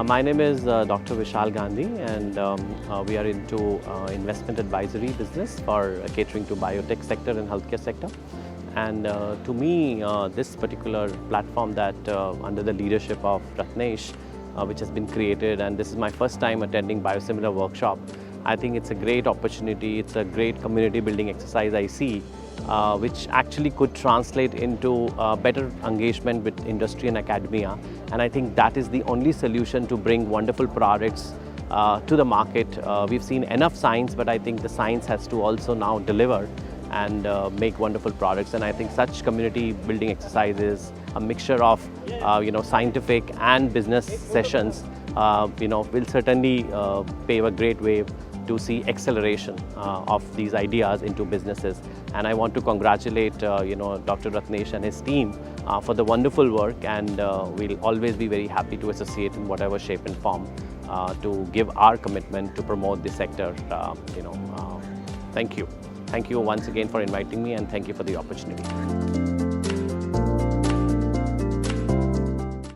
My name is Dr. Vishal Gandhi, and we are into investment advisory business for catering to biotech sector and healthcare sector. And to me, this particular platform that under the leadership of Ratnesh, which has been created, and this is my first time attending Biosimilar Workshop. I think it's a great opportunity. It's a great community building exercise I see, which actually could translate into better engagement with industry and academia. And I think that is the only solution to bring wonderful products to the market. We've seen enough science, but I think the science has to also now deliver and make wonderful products. And I think such community building exercises, a mixture of scientific and business sessions, will certainly pave a great way to see acceleration of these ideas into businesses. And I want to congratulate Dr. Ratnesh and his team for the wonderful work, and we'll always be very happy to associate in whatever shape and form to give our commitment to promote this sector. Thank you. Thank you once again for inviting me, and thank you for the opportunity.